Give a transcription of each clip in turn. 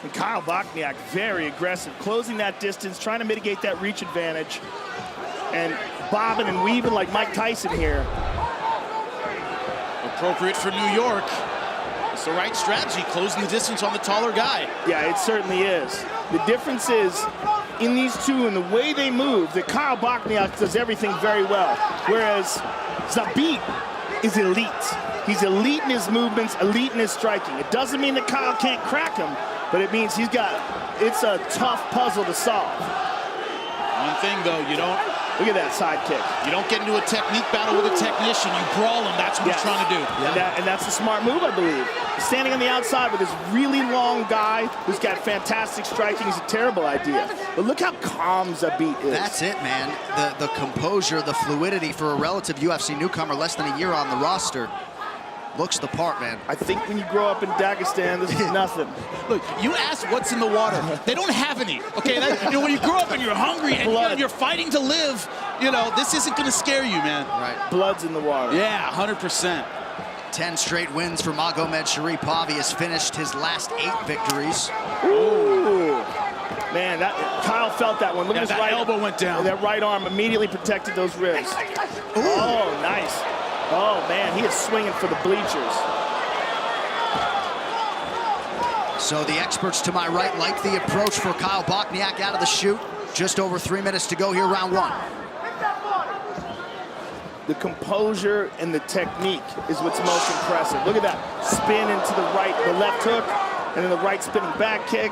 And Kyle Bosniak, very aggressive, closing that distance, trying to mitigate that reach advantage. And bobbing and weaving like Mike Tyson here. Appropriate for New York. It's the right strategy, closing the distance on the taller guy. Yeah, it certainly is. The difference is, in these two and the way they move, that Kyle Bosniak does everything very well. Whereas Zabit is elite. He's elite in his movements, elite in his striking. It doesn't mean that Kyle can't crack him, but it means it's a tough puzzle to solve. One thing though, look at that side kick. You don't get into a technique battle with a technician. You brawl him. That's what he's trying to do. And that's a smart move, I believe. Standing on the outside with this really long guy who's got fantastic striking is a terrible idea. But look how calm Zabit is. That's it, man. The composure, the fluidity for a relative UFC newcomer, less than a year on the roster. Looks the part, man. I think when you grow up in Dagestan, this is nothing. Look, you ask what's in the water. They don't have any, okay? When you grow up and you're hungry and you're fighting to live, this isn't going to scare you, man. Right. Blood's in the water. Yeah, 100%. 10 straight wins for Magamedsharipov. He has finished his last 8 victories. Ooh. Man, Kyle felt that one. Look at his right elbow went down. That right arm immediately protected those ribs. Oh, nice. Oh, man, he is swinging for the bleachers. So the experts to my right like the approach for Kyle Bosniak out of the chute. Just over 3 minutes to go here, round 1. The composure and the technique is what's most impressive. Look at that. Spin into the right, the left hook, and then the right spinning back kick.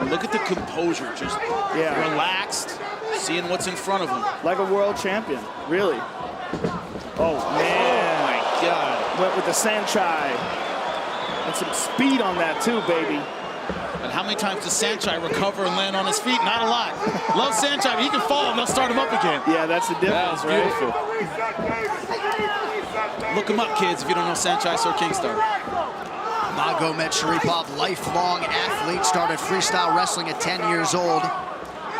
And look at the composure, just relaxed. Seeing what's in front of him. Like a world champion, really. Oh, man. Oh, my God. Went with the Sanchai. And some speed on that, too, baby. And how many times does Sanchai recover and land on his feet? Not a lot. Love Sanchai, but he can fall and they'll start him up again. Yeah, that's the difference, that was beautiful. Look him up, kids, if you don't know Sanchai Sir Kingstar. Magamedsharipov, lifelong athlete, started freestyle wrestling at 10 years old.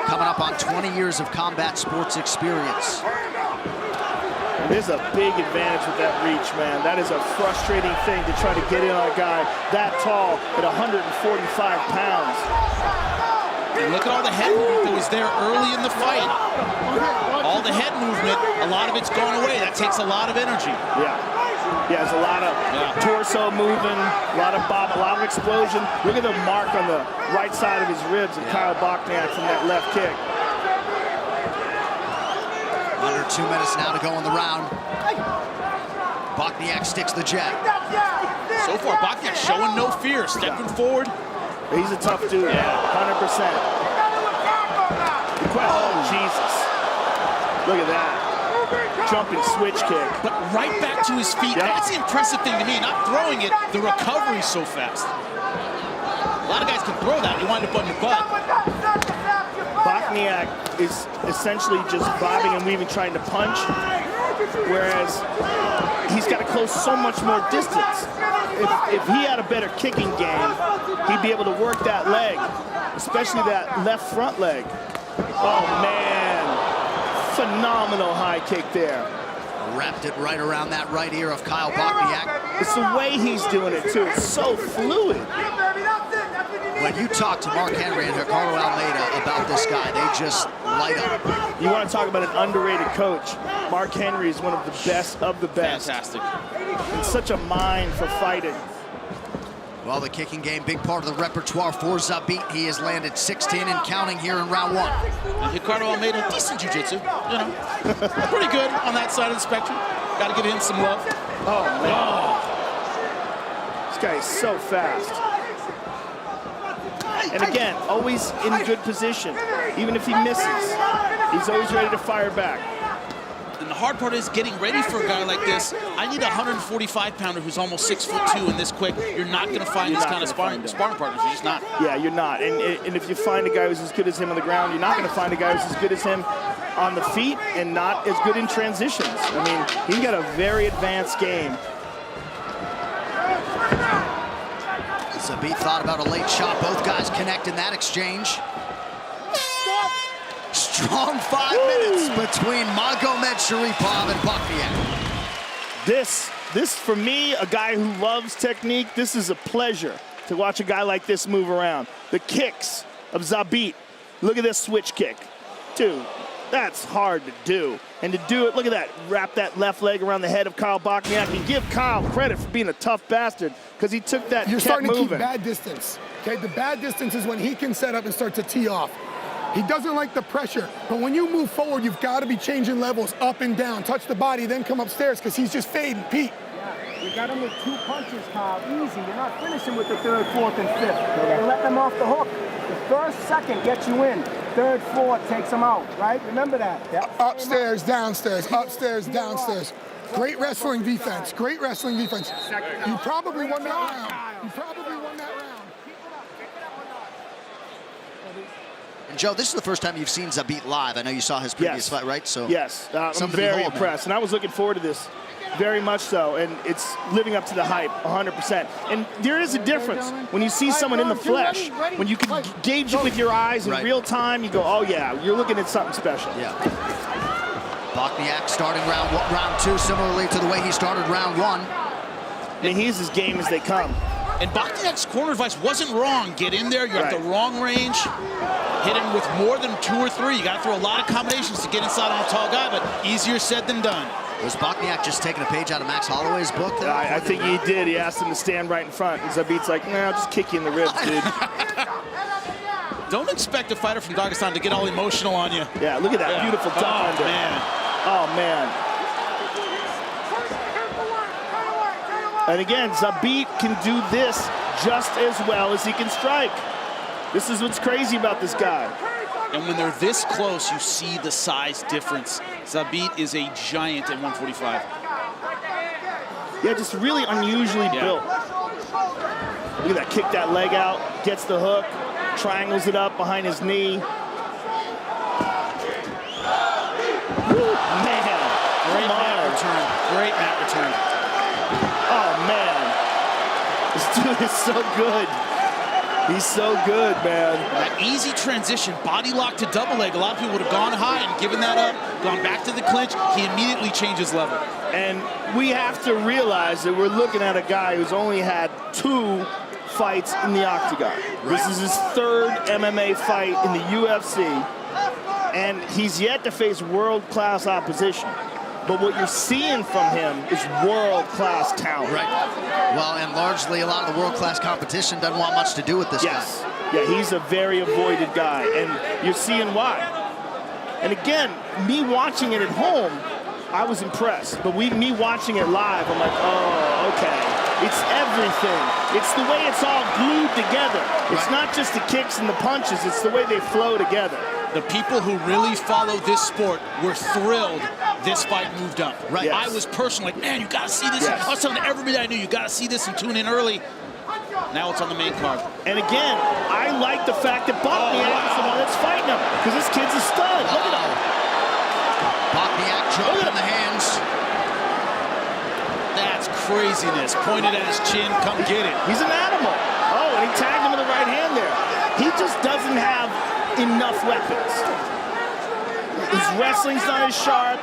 Coming up on 20 years of combat sports experience. And there's a big advantage with that reach, man. That is a frustrating thing to try to get in on a guy that tall at 145 pounds. And look at all the head movement that was there early in the fight. All the head movement, a lot of it's gone away. That takes a lot of energy. Yeah. Yeah, there's a lot of torso moving, a lot of bob, a lot of explosion. Look at the mark on the right side of his ribs of Kyle Bosniak from that left kick. Under 2 minutes now to go in the round. Bosniak sticks the jab. So far, Bosniak showing no fear, stepping forward. He's a tough dude, 100%. Oh, Jesus. Look at that. Jumping switch kick. But right back to his feet. That's the impressive thing to me. Not throwing it, the recovery so fast. A lot of guys can throw that. You wind up on your butt. Bosniak is essentially just bobbing and weaving, trying to punch, whereas he's got to close so much more distance. If he had a better kicking game, he'd be able to work that leg, especially that left front leg. Oh, man. Phenomenal high kick there. Wrapped it right around that right ear of Kyle Bosniak. It's the way he's doing it, too. It's so fluid. When you talk to Mark Henry and Ricardo Almeida about this guy, they just light up. You want to talk about an underrated coach. Mark Henry is one of the best of the best. Fantastic. And such a mind for fighting. Well, the kicking game, big part of the repertoire for Zabit. He has landed 16 and counting here in round 1. And Ricardo Almeida, decent jiu-jitsu, pretty good on that side of the spectrum. Got to give him some love. Oh, man. This guy is so fast. And again, always in good position. Even if he misses, he's always ready to fire back. And the hard part is getting ready for a guy like this. I need a 145-pounder who's almost 6'2" and this quick. You're not going to find this kind of sparring partners. You're just not. Yeah, you're not. And if you find a guy who's as good as him on the ground, you're not going to find a guy who's as good as him on the feet and not as good in transitions. I mean, he's got a very advanced game. Zabit thought about a late shot. Both guys connect in that exchange. Strong 5 minutes between Magamedsharipov and Bosniak. This This, for me, a guy who loves technique, this is a pleasure to watch a guy like this move around. The kicks of Zabit. Look at this switch kick. Dude, that's hard to do. And to do it, look at that. Wrap that left leg around the head of Kyle Bosniak. And give Kyle credit for being a tough bastard because he took that. You're starting moving. to keep bad distance. Okay, the bad distance is when he can set up and start to tee off. He doesn't like the pressure, but when you move forward, you've got to be changing levels up and down. Touch the body, then come upstairs because he's just fading. Pete. Yeah, you got him with 2 punches, Kyle. Easy. You're not finishing with the 3rd, 4th, and 5th. You're letting them off the hook. The first, second gets you in. 3rd, 4th takes them out, right? Remember that. Yeah. Upstairs, downstairs, upstairs, downstairs. Great wrestling defense. Great wrestling defense. You probably won that round. You probably won that round. And Joe, this is the first time you've seen Zabit live. I know you saw his previous fight, right? So yes, I'm very impressed, and I was looking forward to this very much so, and it's living up to the hype 100%. And there is a difference when you see someone in the flesh, when you can gauge it with your eyes in real time, you go, oh yeah, you're looking at something special. Yeah. Bosniak starting round 2 similarly to the way he started round 1. I mean, he's as game as they come. And Bosniak's corner advice wasn't wrong. Get in there, you're at the wrong range. Hit him with more than 2 or 3. You got to throw a lot of combinations to get inside on a tall guy, but easier said than done. Was Bosniak just taking a page out of Max Holloway's book there? I think he did. He asked him to stand right in front. And Zabit's like, nah, I'll just kick you in the ribs, dude. Don't expect a fighter from Dagestan to get all emotional on you. Yeah, look at that beautiful duck under. Man. Oh, man. And again, Zabit can do this just as well as he can strike. This is what's crazy about this guy. And when they're this close, you see the size difference. Zabit is a giant at 145. Yeah, just really unusually built. Look at that, kick that leg out, gets the hook, triangles it up behind his knee. Woo, man. Great mat return. Great mat return. Oh, man. This dude is so good. He's so good, man. That easy transition, body lock to double leg. A lot of people would have gone high and given that up, gone back to the clinch. He immediately changes level. And we have to realize that we're looking at a guy who's only had 2 fights in the octagon. This is his 3rd MMA fight in the UFC. And he's yet to face world-class opposition. But what you're seeing from him is world-class talent. Right. Well, and largely a lot of the world-class competition doesn't want much to do with this guy. Yeah, he's a very avoided guy, and you're seeing why. And again, me watching it at home, I was impressed. But me watching it live, I'm like, oh, okay. It's everything. It's the way it's all glued together. It's not just the kicks and the punches, it's the way they flow together. The people who really follow this sport were thrilled this fight moved up. Right. I was personally like, man, you got to see this. I was telling everybody I knew, you got to see this and tune in early. Now it's on the main card. And again, I like the fact that Bosniak is the one that's fighting him because this kid's a stud. Look at him. Bosniak choke in the hands. That's craziness. Pointed at his chin, come get it. He's an animal. Oh, and he tagged him with the right hand there. He just doesn't have enough weapons. His wrestling's not as sharp.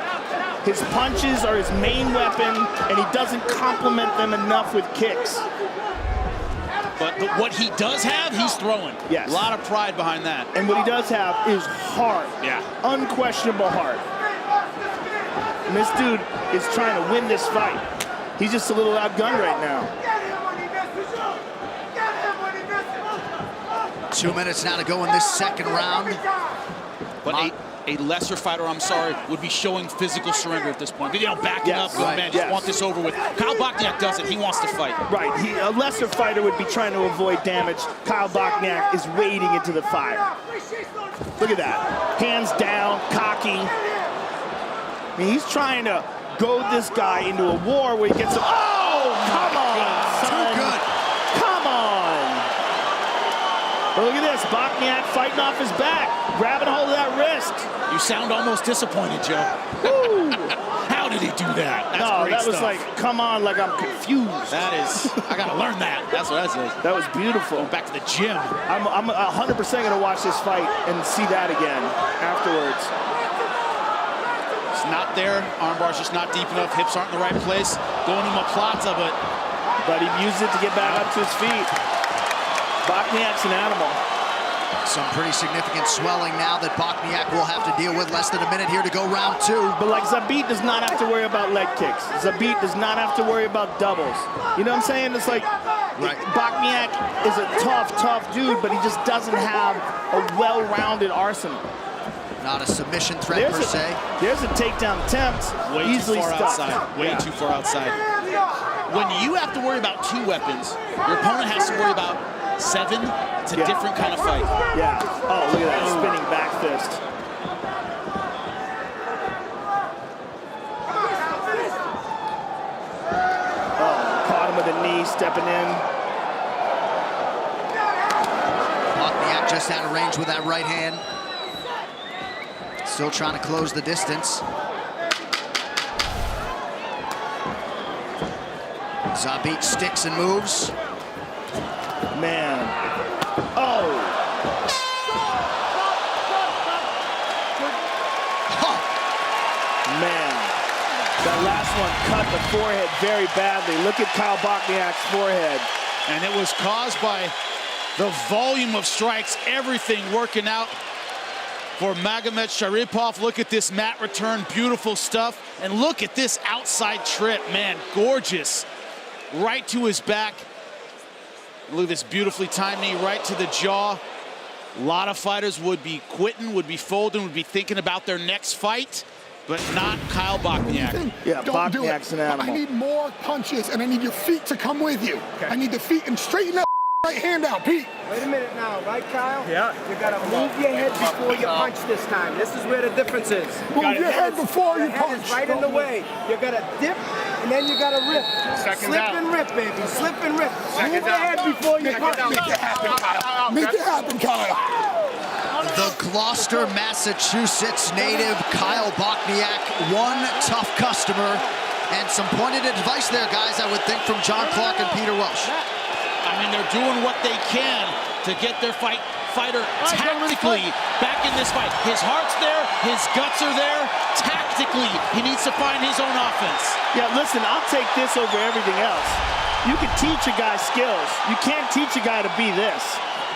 His punches are his main weapon, and he doesn't complement them enough with kicks. But what he does have, he's throwing. Yes. A lot of pride behind that. And what he does have is heart. Yeah. Unquestionable heart. And this dude is trying to win this fight. He's just a little outgunned right now. 2 minutes now to go in this 2nd round. But a lesser fighter, I'm sorry, would be showing physical surrender at this point. You know, backing up, going, man, just want this over with. Kyle Bosniak doesn't. He wants to fight. Right. A lesser fighter would be trying to avoid damage. Kyle Bosniak is wading into the fire. Look at that. Hands down, cocky. I mean, he's trying to goad this guy into a war where he gets him. Oh, come on, son. Too good. Come on. But look at this. Bosniak fighting off his back, grabbing a hold of that wrist. You sound almost disappointed, Joe. How did he do that? That's no, great that was stuff. like, come on, like I'm confused. That is, I got to learn that. That's what that says. That was beautiful. Going back to the gym. I'm 100% going to watch this fight and see that again afterwards. just not there. Armbar's just not deep enough. Hips aren't in the right place. Going to Maplaza, but he used it to get back up to his feet. Bosniak's an animal. Some pretty significant swelling now that Bosniak will have to deal with. Less than a minute here to go round 2. But like Zabit does not have to worry about leg kicks. Zabit does not have to worry about doubles. You know what I'm saying? It's like Bosniak is a tough dude, but he just doesn't have a well-rounded arsenal. Not a submission threat per se. There's a takedown attempt. way easily too far stuck. outside. Way too far outside. When you have to worry about 2 weapons, your opponent has to worry about 7. It's a different kind of fight. Yeah. Oh, look at that spinning back fist. Oh, caught him with a knee, stepping in. Bosniak just out of range with that right hand. Still trying to close the distance. Zabit sticks and moves. Man. Oh. Man. That last one cut the forehead very badly. Look at Kyle Bosniak's forehead. And it was caused by the volume of strikes, everything working out for Magamedsharipov. Look at this mat return, beautiful stuff. And look at this outside trip, man, gorgeous. Right to his back. Look at this beautifully timed knee right to the jaw. A lot of fighters would be quitting, would be folding, would be thinking about their next fight, but not Kyle Bosniak. Yeah, Bosniak's an animal. I need more punches, and I need your feet to come with you. Okay. I need the feet, and straighten that right hand out, Pete. Wait a minute now, right, Kyle? Yeah. You gotta move your head before you punch this time. This is where the difference is. Move your head before you punch. Your head is right in the way. You gotta dip, and then you gotta rip. Slip and rip, baby. Slip and rip. Move your head before you punch. Make it happen, Kyle. Make it happen, Kyle. The Gloucester, Massachusetts native Kyle Bosniak, one tough customer, and some pointed advice there, guys, I would think, from John Clark and Peter Welsh. I mean, they're doing what they can to get their fighter tactically back in this fight. His heart's there, his guts are there. Tactically, he needs to find his own offense. Yeah, listen, I'll take this over everything else. You can teach a guy skills. You can't teach a guy to be this.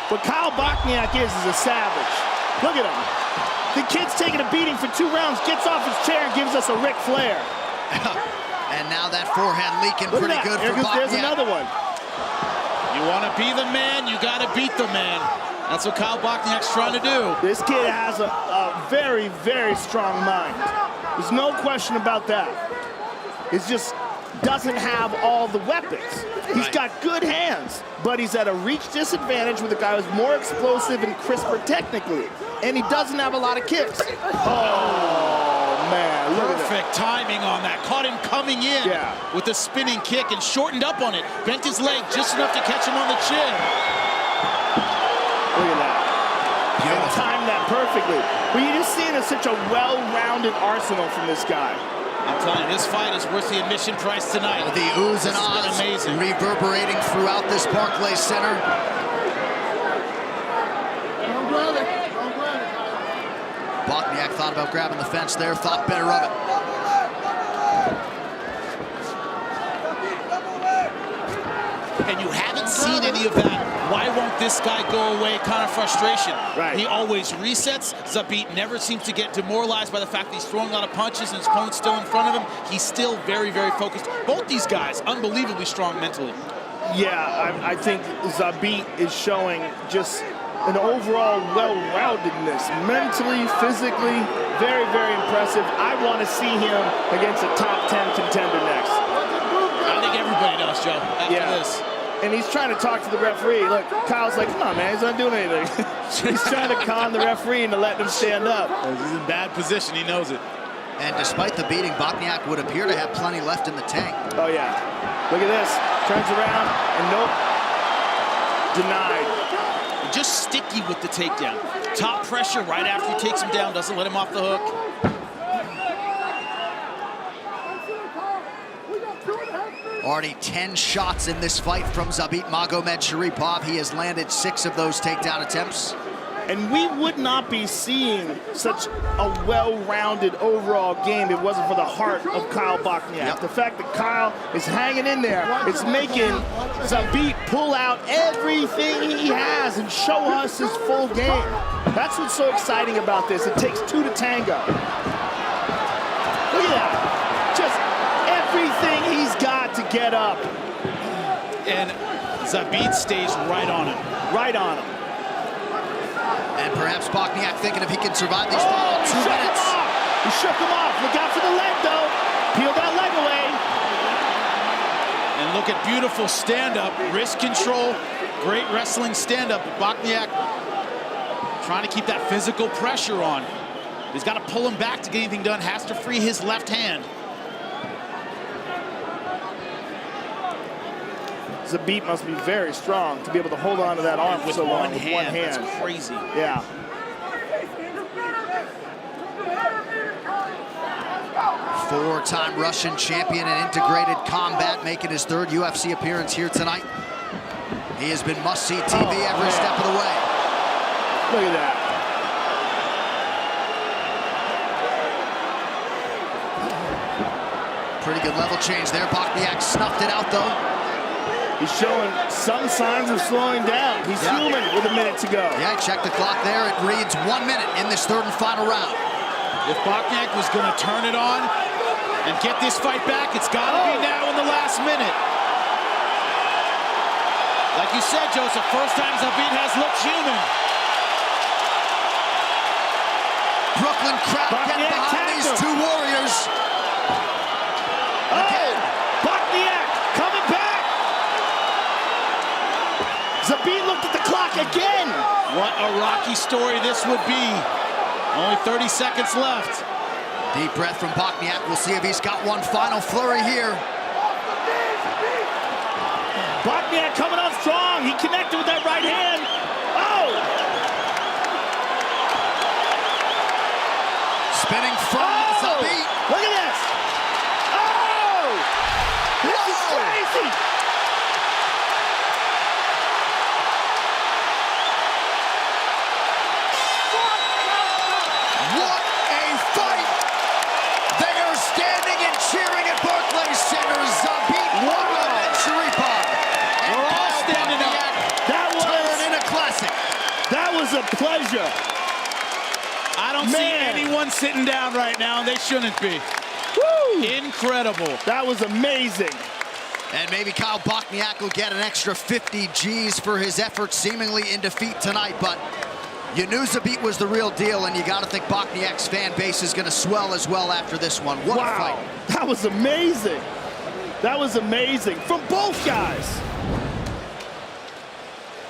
What Kyle Bosniak is a savage. Look at him. The kid's taking a beating for 2 rounds, gets off his chair and gives us a Ric Flair. And now that forehand leaking pretty good for Bosniak. There's another one. You want to be the man, you got to beat the man. That's what Kyle Bosniak's trying to do. This kid has a very, very strong mind. There's no question about that. He just doesn't have all the weapons. He's got good hands, but he's at a reach disadvantage with a guy who's more explosive and crisper technically. And he doesn't have a lot of kicks. Oh, man. Look Perfect timing on that. Caught him coming in with a spinning kick and shortened up on it. Bent his leg just enough to catch him on the chin. Look at that. And timed that perfectly. But you're just seeing such a well-rounded arsenal from this guy. I'm telling you, this fight is worth the admission price tonight. The oohs and ahs reverberating throughout this Barclays Center. Bosniak thought about grabbing the fence there, thought better of it. And you haven't seen any of that. Why won't this guy go away kind of frustration? Right. He always resets. Zabit never seems to get demoralized by the fact that he's throwing a lot of punches and his opponent's still in front of him. He's still very, very focused. Both these guys, unbelievably strong mentally. Yeah, I think Zabit is showing just an overall well-roundedness. Mentally, physically, very, very impressive. I want to see him against a top 10 contender next. I think everybody does, Joe, after this. And he's trying to talk to the referee. Look, Kyle's like, come on, man, he's not doing anything. He's trying to con the referee into letting him stand up. He's in bad position, he knows it. And despite the beating, Bosniak would appear to have plenty left in the tank. Oh, yeah. Look at this. Turns around, and nope. Denied. Just sticky with the takedown. Top pressure right after he takes him down, doesn't let him off the hook. Already 10 shots in this fight from Zabit Magamedsharipov. He has landed 6 of those takedown attempts. And we would not be seeing such a well-rounded overall game if it wasn't for the heart of Kyle Bosniak. Yep. The fact that Kyle is hanging in there, it's making Zabit pull out everything he has and show us his full game. That's what's so exciting about this. It takes two to tango. Look at that. Just everything he's got to get up. And Zabit stays right on him. Right on him. And perhaps Bosniak thinking if he can survive these final 2 minutes. He shook him off. Look out for the leg, though. Peel that leg away. And look at beautiful stand-up, wrist control, great wrestling stand-up. Bosniak trying to keep that physical pressure on. He's got to pull him back to get anything done. Has to free his left hand. Zabit must be very strong to be able to hold on to that arm with so long one with hand. one hand. That's crazy. Yeah. Four-time Russian champion in integrated combat, making his 3rd UFC appearance here tonight. He has been must-see TV every step of the way. Look at that. Pretty good level change there. Bosniak snuffed it out, though. He's showing some signs of slowing down. He's human with a minute to go. Yeah, check the clock there. It reads 1 minute in this 3rd and final round. If Bosniak was going to turn it on and get this fight back, it's got to be now in the last minute. Like you said, Joseph, first time Zabit has looked human. Brooklyn crowd getting behind these two warriors. Again. Bosniak coming back. Zabit looked at the clock again. What a rocky story this would be. Only 30 seconds left. Deep breath from Bosniak. We'll see if he's got one final flurry here. Bosniak coming on strong. He connected with that right hand. Oh! Spinning from Zabit. Look at this. Oh! This is crazy. What a fight! They are standing and cheering at Barclays Center. Zabit Magamedsharipov. We're all standing up. Turn in a classic. That was a pleasure. I don't see anyone sitting down right now, and they shouldn't be. Woo! Incredible. That was amazing. And maybe Kyle Bosniak will get an extra 50 G's for his efforts seemingly in defeat tonight, but you knew Zabit was the real deal, and you got to think Bosniak's fan base is going to swell as well after this one. What a fight. That was amazing. That was amazing from both guys.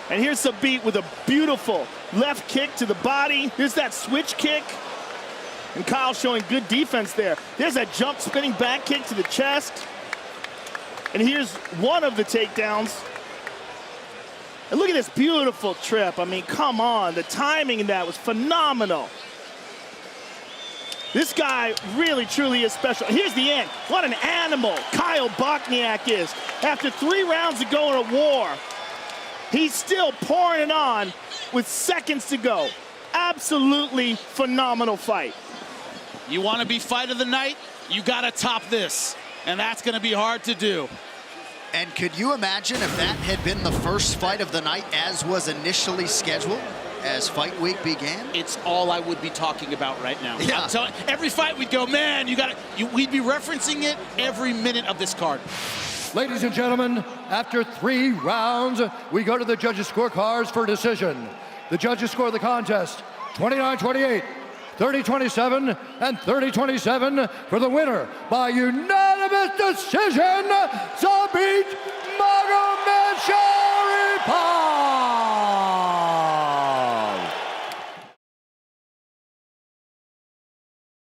And here's Zabit with a beautiful left kick to the body. Here's that switch kick. And Kyle showing good defense there. There's that jump spinning back kick to the chest. And here's one of the takedowns. And look at this beautiful trip. I mean, come on. The timing in that was phenomenal. This guy really, truly is special. Here's the end. What an animal Kyle Bosniak is. After 3 rounds to go in a war, he's still pouring it on with seconds to go. Absolutely phenomenal fight. You want to be fight of the night? You got to top this. And that's going to be hard to do. And could you imagine if that had been the first fight of the night as was initially scheduled, as fight week began? It's all I would be talking about right now. Yeah. I'm telling, every fight we'd go, man, we'd be referencing it every minute of this card. Ladies and gentlemen, after 3 rounds, we go to the judges' scorecards for decision. The judges score the contest 29-28, 30-27, and 30-27 for the winner by unanimous decision, Zabit